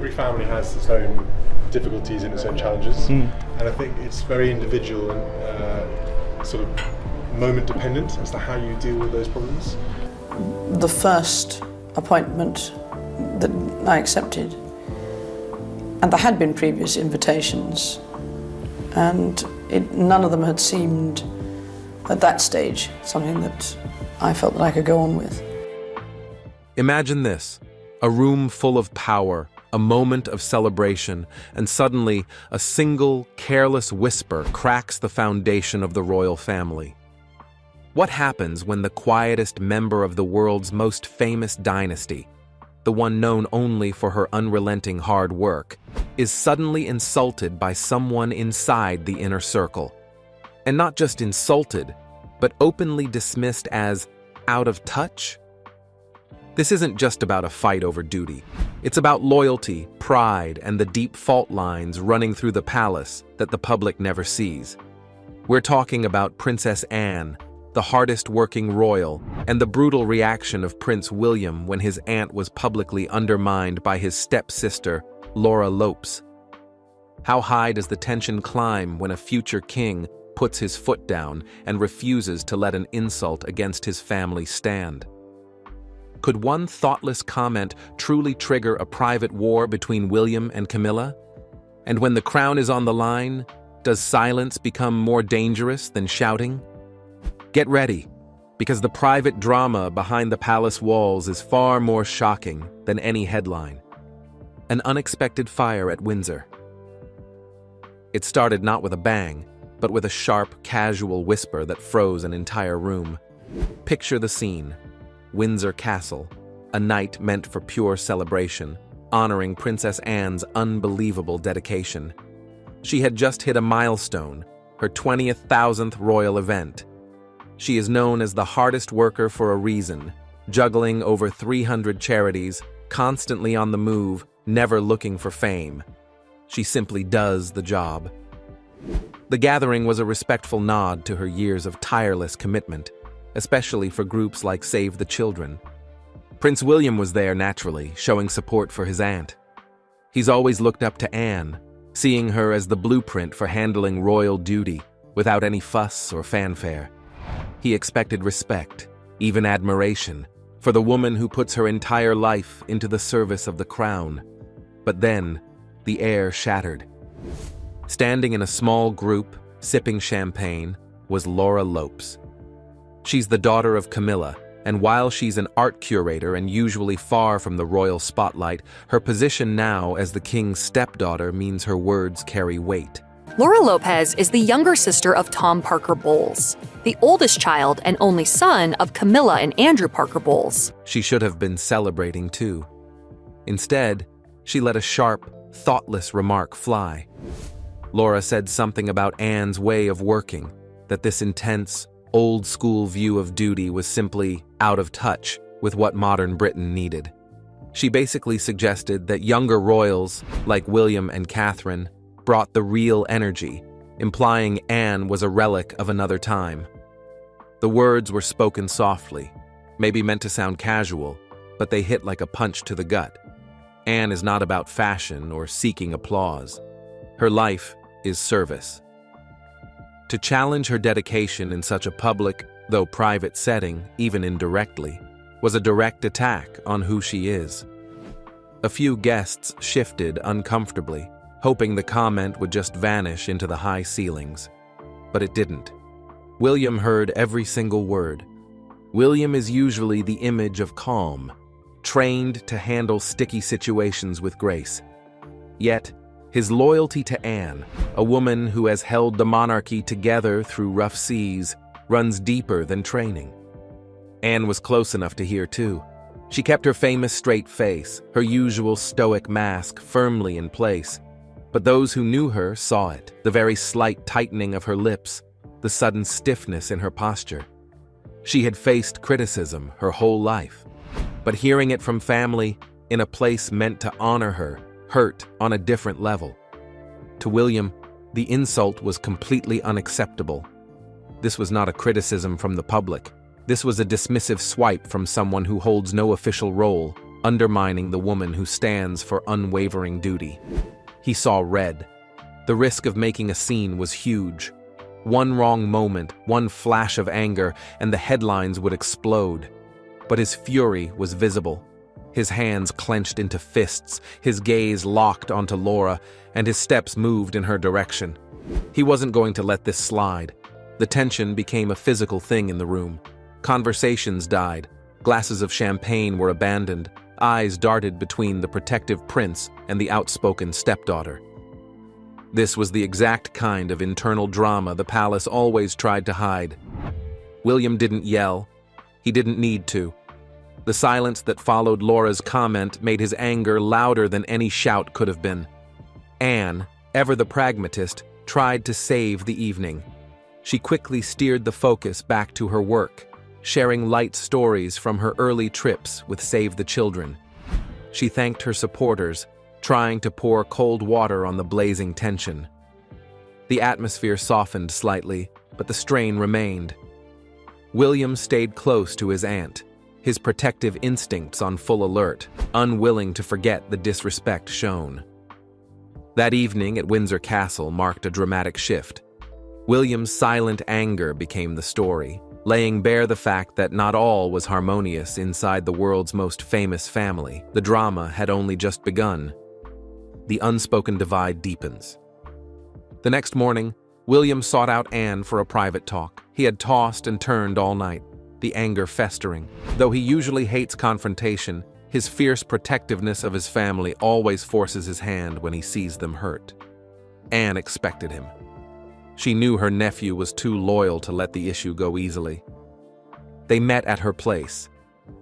every family has its own difficulties and its own challenges, and I think it's very individual and sort of moment dependent as to how you deal with those problems. The first appointment that I accepted, and there had been previous invitations, and none of them had seemed at that stage something that I felt that I could go on with. Imagine this, a room full of power, a moment of celebration, and suddenly a single, careless whisper cracks the foundation of the royal family. What happens when the quietest member of the world's most famous dynasty, the one known only for her unrelenting hard work, is suddenly insulted by someone inside the inner circle? And not just insulted, but openly dismissed as out of touch? This isn't just about a fight over duty. It's about loyalty, pride, and the deep fault lines running through the palace that the public never sees. We're talking about Princess Anne, the hardest working royal, and the brutal reaction of Prince William when his aunt was publicly undermined by his stepsister, Laura Lopes. How high does the tension climb when a future king puts his foot down and refuses to let an insult against his family stand? Could one thoughtless comment truly trigger a private war between William and Camilla? And when the crown is on the line, does silence become more dangerous than shouting? Get ready, because the private drama behind the palace walls is far more shocking than any headline. An unexpected fire at Windsor. It started not with a bang, but with a sharp, casual whisper that froze an entire room. Picture the scene. Windsor Castle, a night meant for pure celebration, honoring Princess Anne's unbelievable dedication. She had just hit a milestone, her 20,000th royal event. She is known as the hardest worker for a reason, juggling over 300 charities, constantly on the move, never looking for fame. She simply does the job. The gathering was a respectful nod to her years of tireless commitment, especially for groups like Save the Children. Prince William was there naturally, showing support for his aunt. He's always looked up to Anne, seeing her as the blueprint for handling royal duty without any fuss or fanfare. He expected respect, even admiration, for the woman who puts her entire life into the service of the crown. But then, the air shattered. Standing in a small group, sipping champagne, was Laura Lopes. She's the daughter of Camilla, and while she's an art curator and usually far from the royal spotlight, her position now as the king's stepdaughter means her words carry weight. Laura Lopes is the younger sister of Tom Parker Bowles, the oldest child and only son of Camilla and Andrew Parker Bowles. She should have been celebrating too. Instead, she let a sharp, thoughtless remark fly. Laura said something about Anne's way of working, that this intense, old-school view of duty was simply out of touch with what modern Britain needed. She basically suggested that younger royals, like William and Catherine, brought the real energy, implying Anne was a relic of another time. The words were spoken softly, maybe meant to sound casual, but they hit like a punch to the gut. Anne is not about fashion or seeking applause. Her life is service. To challenge her dedication in such a public, though private setting, even indirectly, was a direct attack on who she is. A few guests shifted uncomfortably, hoping the comment would just vanish into the high ceilings. But it didn't. William heard every single word. William is usually the image of calm, trained to handle sticky situations with grace. Yet, his loyalty to Anne, a woman who has held the monarchy together through rough seas, runs deeper than training. Anne was close enough to hear too. She kept her famous straight face, her usual stoic mask firmly in place. But those who knew her saw it, the very slight tightening of her lips, the sudden stiffness in her posture. She had faced criticism her whole life, but hearing it from family, in a place meant to honor her, hurt on a different level. To William, the insult was completely unacceptable. This was not a criticism from the public. This was a dismissive swipe from someone who holds no official role, undermining the woman who stands for unwavering duty. He saw red. The risk of making a scene was huge. One wrong moment, one flash of anger, and the headlines would explode. But his fury was visible. His hands clenched into fists, his gaze locked onto Laura, and his steps moved in her direction. He wasn't going to let this slide. The tension became a physical thing in the room. Conversations died. Glasses of champagne were abandoned. Eyes darted between the protective prince and the outspoken stepdaughter. This was the exact kind of internal drama the palace always tried to hide. William didn't yell. He didn't need to. The silence that followed Laura's comment made his anger louder than any shout could have been. Anne, ever the pragmatist, tried to save the evening. She quickly steered the focus back to her work, sharing light stories from her early trips with Save the Children. She thanked her supporters, trying to pour cold water on the blazing tension. The atmosphere softened slightly, but the strain remained. William stayed close to his aunt, his protective instincts on full alert, unwilling to forget the disrespect shown. That evening at Windsor Castle marked a dramatic shift. William's silent anger became the story, laying bare the fact that not all was harmonious inside the world's most famous family. The drama had only just begun. The unspoken divide deepens. The next morning, William sought out Anne for a private talk. He had tossed and turned all night, the anger festering. Though he usually hates confrontation, his fierce protectiveness of his family always forces his hand when he sees them hurt. Anne expected him. She knew her nephew was too loyal to let the issue go easily. They met at her place,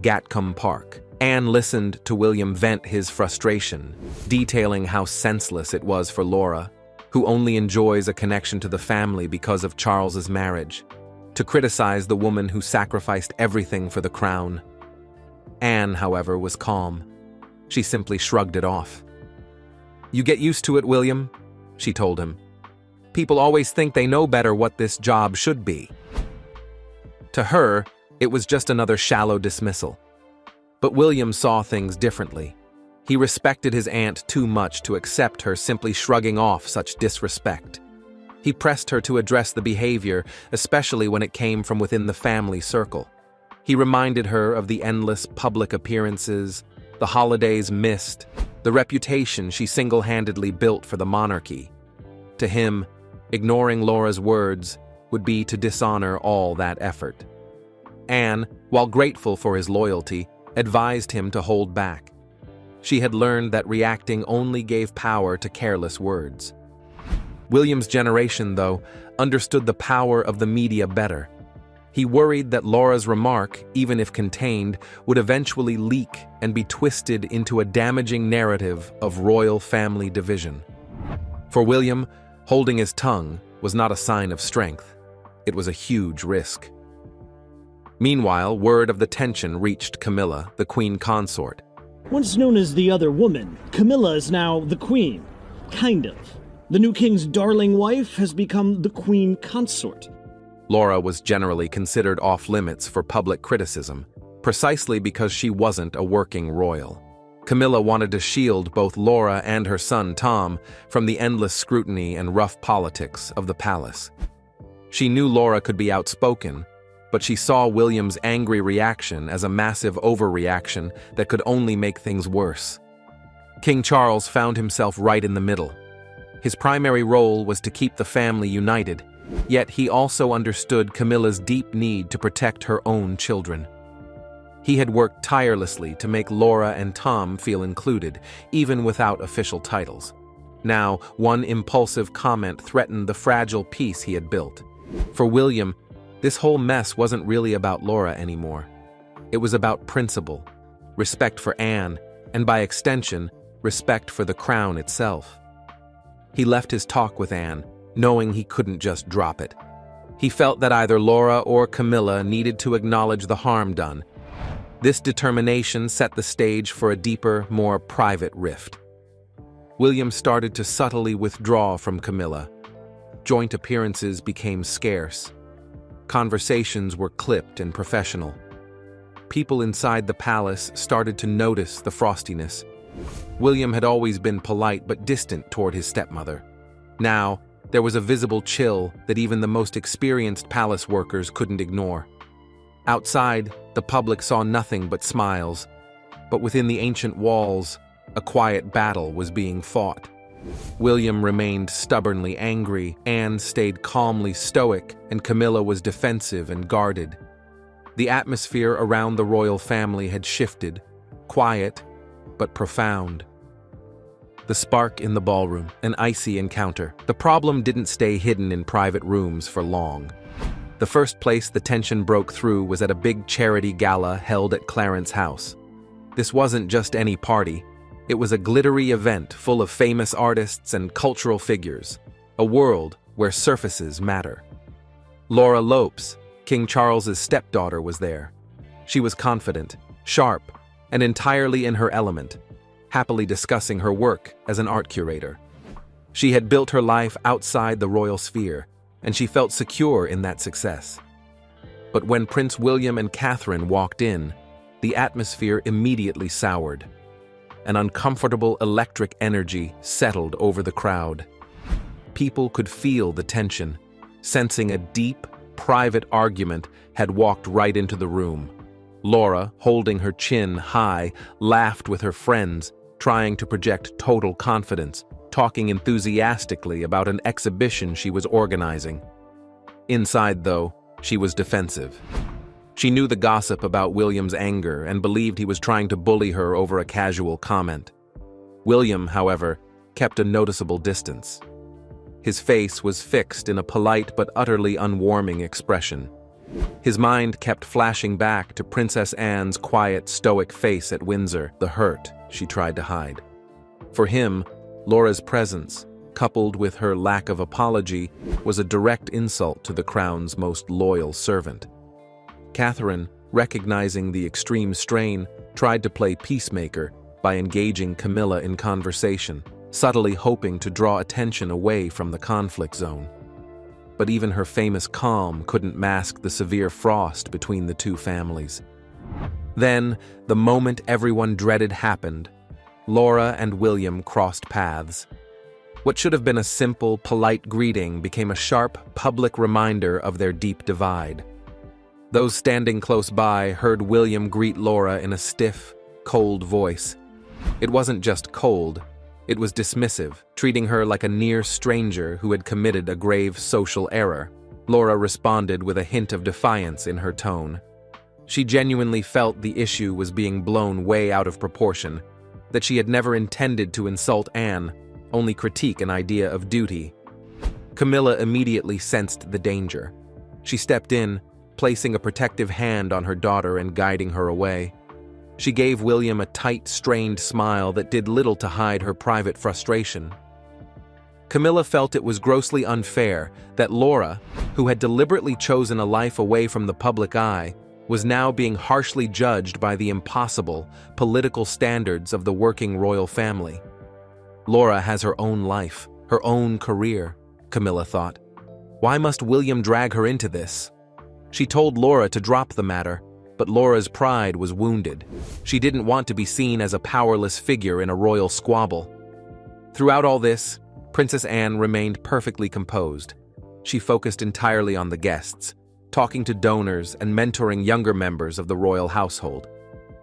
Gatcombe Park. Anne listened to William vent his frustration, detailing how senseless it was for Laura, who only enjoys a connection to the family because of Charles's marriage, to criticize the woman who sacrificed everything for the crown. Anne, however, was calm. She simply shrugged it off. "You get used to it, William," she told him. "People always think they know better what this job should be." To her, it was just another shallow dismissal. But William saw things differently. He respected his aunt too much to accept her simply shrugging off such disrespect. He pressed her to address the behavior, especially when it came from within the family circle. He reminded her of the endless public appearances, the holidays missed, the reputation she single-handedly built for the monarchy. To him, ignoring Laura's words would be to dishonor all that effort. Anne, while grateful for his loyalty, advised him to hold back. She had learned that reacting only gave power to careless words. William's generation, though, understood the power of the media better. He worried that Laura's remark, even if contained, would eventually leak and be twisted into a damaging narrative of royal family division. For William, holding his tongue was not a sign of strength. It was a huge risk. Meanwhile, word of the tension reached Camilla, the queen consort. Once known as the other woman, Camilla is now the queen. Kind of. The new king's darling wife has become the queen consort. Laura was generally considered off-limits for public criticism, precisely because she wasn't a working royal. Camilla wanted to shield both Laura and her son Tom from the endless scrutiny and rough politics of the palace. She knew Laura could be outspoken, but she saw William's angry reaction as a massive overreaction that could only make things worse. King Charles found himself right in the middle. His primary role was to keep the family united, yet he also understood Camilla's deep need to protect her own children. He had worked tirelessly to make Laura and Tom feel included, even without official titles. Now, one impulsive comment threatened the fragile peace he had built. For William, this whole mess wasn't really about Laura anymore. It was about principle, respect for Anne, and by extension, respect for the crown itself. He left his talk with Anne, knowing he couldn't just drop it. He felt that either Laura or Camilla needed to acknowledge the harm done. This determination set the stage for a deeper, more private rift. William started to subtly withdraw from Camilla. Joint appearances became scarce. Conversations were clipped and professional. people inside the palace started to notice the frostiness. William had always been polite but distant toward his stepmother. Now, there was a visible chill that even the most experienced palace workers couldn't ignore. Outside, the public saw nothing but smiles, but within the ancient walls, a quiet battle was being fought. William remained stubbornly angry, Anne stayed calmly stoic, and Camilla was defensive and guarded. The atmosphere around the royal family had shifted, quiet but profound. The spark in the ballroom, an icy encounter. The problem didn't stay hidden in private rooms for long. The first place the tension broke through was at a big charity gala held at Clarence's house. This wasn't just any party. It was a glittery event full of famous artists and cultural figures, a world where surfaces matter. Laura Lopes, King Charles's stepdaughter, was there. She was confident, sharp, and entirely in her element, happily discussing her work as an art curator. She had built her life outside the royal sphere, and she felt secure in that success. But when Prince William and Catherine walked in, the atmosphere immediately soured. An uncomfortable electric energy settled over the crowd. People could feel the tension, sensing a deep, private argument had walked right into the room. Laura, holding her chin high, laughed with her friends, trying to project total confidence, talking enthusiastically about an exhibition she was organizing. Inside, though, she was defensive. She knew the gossip about William's anger and believed he was trying to bully her over a casual comment. William, however, kept a noticeable distance. His face was fixed in a polite but utterly unwarming expression. His mind kept flashing back to Princess Anne's quiet, stoic face at Windsor, the hurt she tried to hide. For him, Laura's presence, coupled with her lack of apology, was a direct insult to the crown's most loyal servant. Catherine, recognizing the extreme strain, tried to play peacemaker by engaging Camilla in conversation, subtly hoping to draw attention away from the conflict zone. But even her famous calm couldn't mask the severe frost between the two families. Then, the moment everyone dreaded happened. Laura and William crossed paths. What should have been a simple, polite greeting became a sharp, public reminder of their deep divide. Those standing close by heard William greet Laura in a stiff, cold voice. It wasn't just cold. It was dismissive, treating her like a near stranger who had committed a grave social error. Laura responded with a hint of defiance in her tone. She genuinely felt the issue was being blown way out of proportion, that she had never intended to insult Anne, only critique an idea of duty. Camilla immediately sensed the danger. She stepped in, placing a protective hand on her daughter and guiding her away. She gave William a tight, strained smile that did little to hide her private frustration. Camilla felt it was grossly unfair that Laura, who had deliberately chosen a life away from the public eye, was now being harshly judged by the impossible, political standards of the working royal family. Laura has her own life, her own career, Camilla thought. Why must William drag her into this? She told Laura to drop the matter, but Laura's pride was wounded. She didn't want to be seen as a powerless figure in a royal squabble. Throughout all this, Princess Anne remained perfectly composed. She focused entirely on the guests, talking to donors and mentoring younger members of the royal household.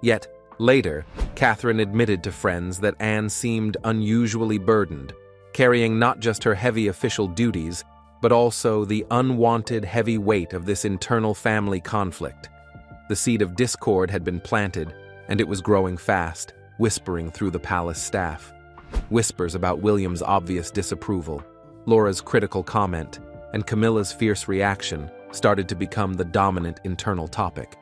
Yet, later, Catherine admitted to friends that Anne seemed unusually burdened, carrying not just her heavy official duties, but also the unwanted heavy weight of this internal family conflict. The seed of discord had been planted, and it was growing fast, whispering through the palace staff. Whispers about William's obvious disapproval, Laura's critical comment, and Camilla's fierce reaction started to become the dominant internal topic.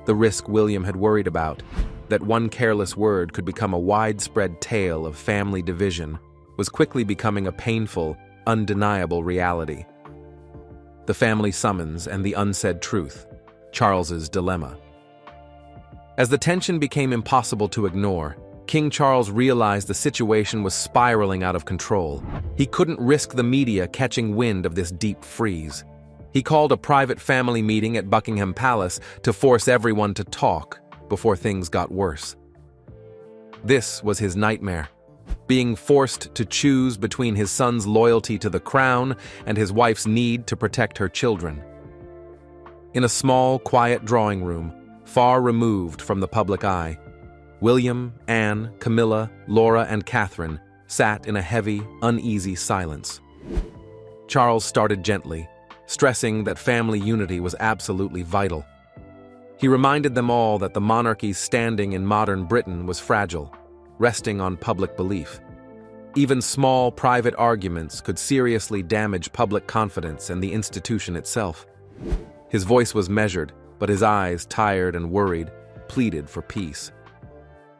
The risk William had worried about, that one careless word could become a widespread tale of family division, was quickly becoming a painful, undeniable reality. The family summons and the unsaid truth, Charles's dilemma. As the tension became impossible to ignore, King Charles realized the situation was spiraling out of control. He couldn't risk the media catching wind of this deep freeze. He called a private family meeting at Buckingham Palace to force everyone to talk, before things got worse. This was his nightmare, being forced to choose between his son's loyalty to the crown and his wife's need to protect her children. In a small, quiet drawing room, far removed from the public eye, William, Anne, Camilla, Laura, and Catherine sat in a heavy, uneasy silence. Charles started gently, stressing that family unity was absolutely vital. He reminded them all that the monarchy's standing in modern Britain was fragile, resting on public belief. Even small private arguments could seriously damage public confidence in the institution itself. His voice was measured, but his eyes, tired and worried, pleaded for peace.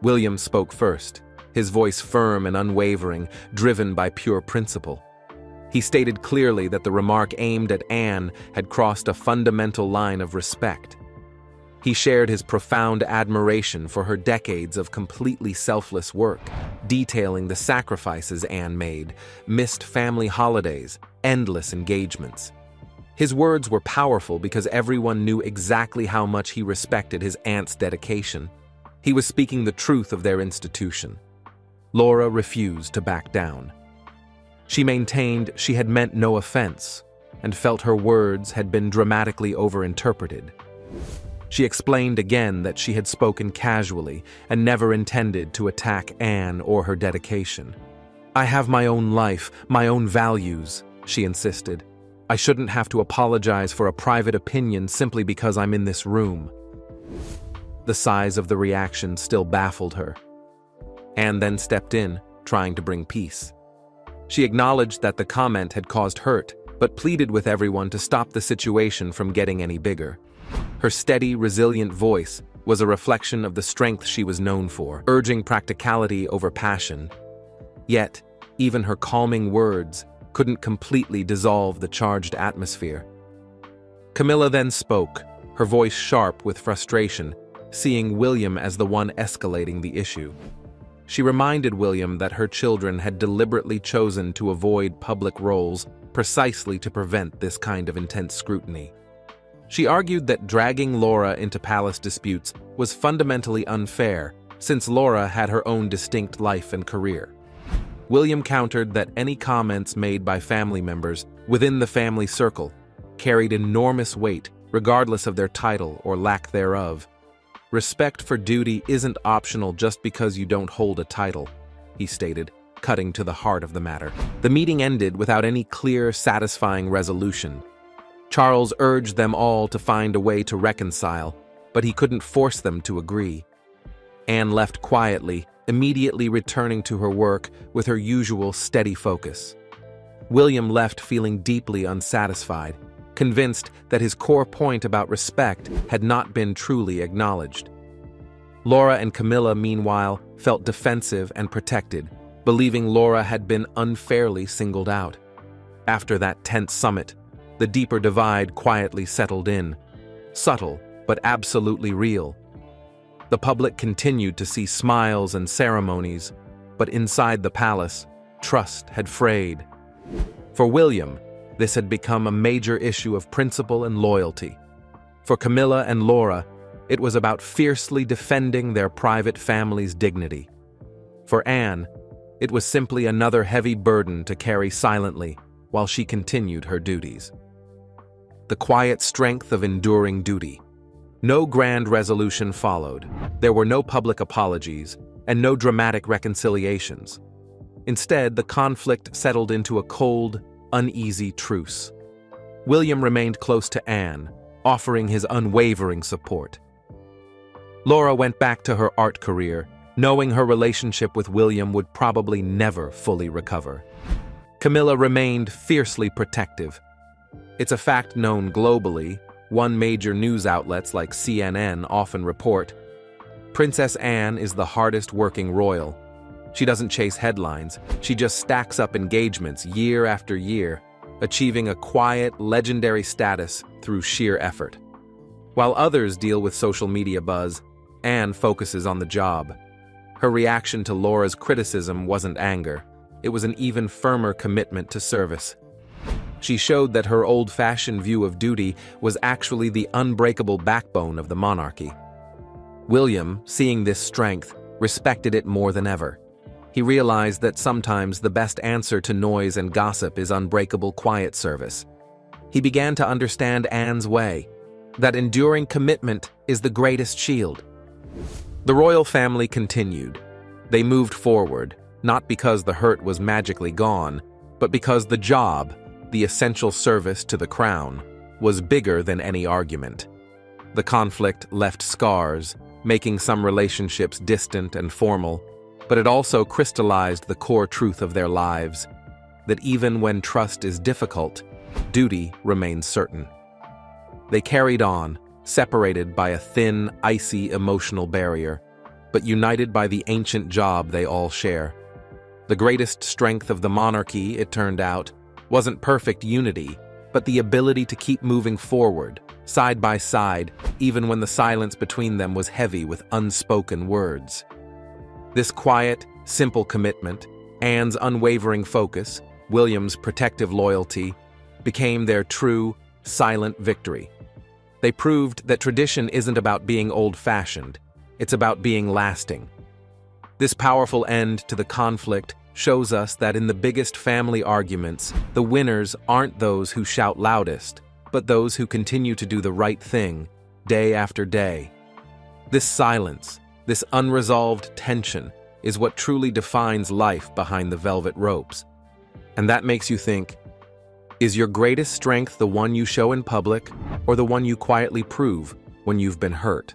William spoke first, his voice firm and unwavering, driven by pure principle. He stated clearly that the remark aimed at Anne had crossed a fundamental line of respect. He shared his profound admiration for her decades of completely selfless work, detailing the sacrifices Anne made, missed family holidays, endless engagements. His words were powerful because everyone knew exactly how much he respected his aunt's dedication. He was speaking the truth of their institution. Laura refused to back down. She maintained she had meant no offense and felt her words had been dramatically overinterpreted. She explained again that she had spoken casually and never intended to attack Anne or her dedication. "I have my own life, my own values," she insisted. "I shouldn't have to apologize for a private opinion simply because I'm in this room." The size of the reaction still baffled her. Anne then stepped in, trying to bring peace. She acknowledged that the comment had caused hurt, but pleaded with everyone to stop the situation from getting any bigger. Her steady, resilient voice was a reflection of the strength she was known for, urging practicality over passion. Yet, even her calming words couldn't completely dissolve the charged atmosphere. Camilla then spoke, her voice sharp with frustration, seeing William as the one escalating the issue. She reminded William that her children had deliberately chosen to avoid public roles precisely to prevent this kind of intense scrutiny. She argued that dragging Laura into palace disputes was fundamentally unfair, since Laura had her own distinct life and career. William countered that any comments made by family members within the family circle carried enormous weight, regardless of their title or lack thereof. "Respect for duty isn't optional just because you don't hold a title," he stated, cutting to the heart of the matter. The meeting ended without any clear, satisfying resolution. Charles urged them all to find a way to reconcile, but he couldn't force them to agree. Anne left quietly, immediately returning to her work with her usual steady focus. William left feeling deeply unsatisfied, convinced that his core point about respect had not been truly acknowledged. Laura and Camilla, meanwhile, felt defensive and protected, believing Laura had been unfairly singled out. After that tense summit, the deeper divide quietly settled in, subtle but absolutely real. The public continued to see smiles and ceremonies, but inside the palace, trust had frayed. For William, this had become a major issue of principle and loyalty. For Camilla and Laura, it was about fiercely defending their private family's dignity. For Anne, it was simply another heavy burden to carry silently while she continued her duties. The quiet strength of enduring duty. No grand resolution followed. There were no public apologies and no dramatic reconciliations. Instead, the conflict settled into a cold, uneasy truce. William remained close to Anne, offering his unwavering support. Laura went back to her art career, knowing her relationship with William would probably never fully recover. Camilla remained fiercely protective. It's a fact known globally. One major news outlets like CNN often report, Princess Anne is the hardest working royal. She doesn't chase headlines, she just stacks up engagements year after year, achieving a quiet, legendary status through sheer effort. While others deal with social media buzz, Anne focuses on the job. Her reaction to Laura's criticism wasn't anger, it was an even firmer commitment to service. She showed that her old-fashioned view of duty was actually the unbreakable backbone of the monarchy. William, seeing this strength, respected it more than ever. He realized that sometimes the best answer to noise and gossip is unbreakable quiet service. He began to understand Anne's way, that enduring commitment is the greatest shield. The royal family continued. They moved forward, not because the hurt was magically gone, but because the job, the essential service to the crown, was bigger than any argument. The conflict left scars, making some relationships distant and formal, but it also crystallized the core truth of their lives, that even when trust is difficult, duty remains certain. They carried on, separated by a thin, icy emotional barrier, but united by the ancient job they all share. The greatest strength of the monarchy, it turned out, wasn't perfect unity, but the ability to keep moving forward, side by side, even when the silence between them was heavy with unspoken words. This quiet, simple commitment, Anne's unwavering focus, William's protective loyalty, became their true, silent victory. They proved that tradition isn't about being old-fashioned, it's about being lasting. This powerful end to the conflict shows us that in the biggest family arguments, the winners aren't those who shout loudest, but those who continue to do the right thing, day after day. This silence, this unresolved tension, is what truly defines life behind the velvet ropes. And that makes you think, is your greatest strength the one you show in public, or the one you quietly prove when you've been hurt?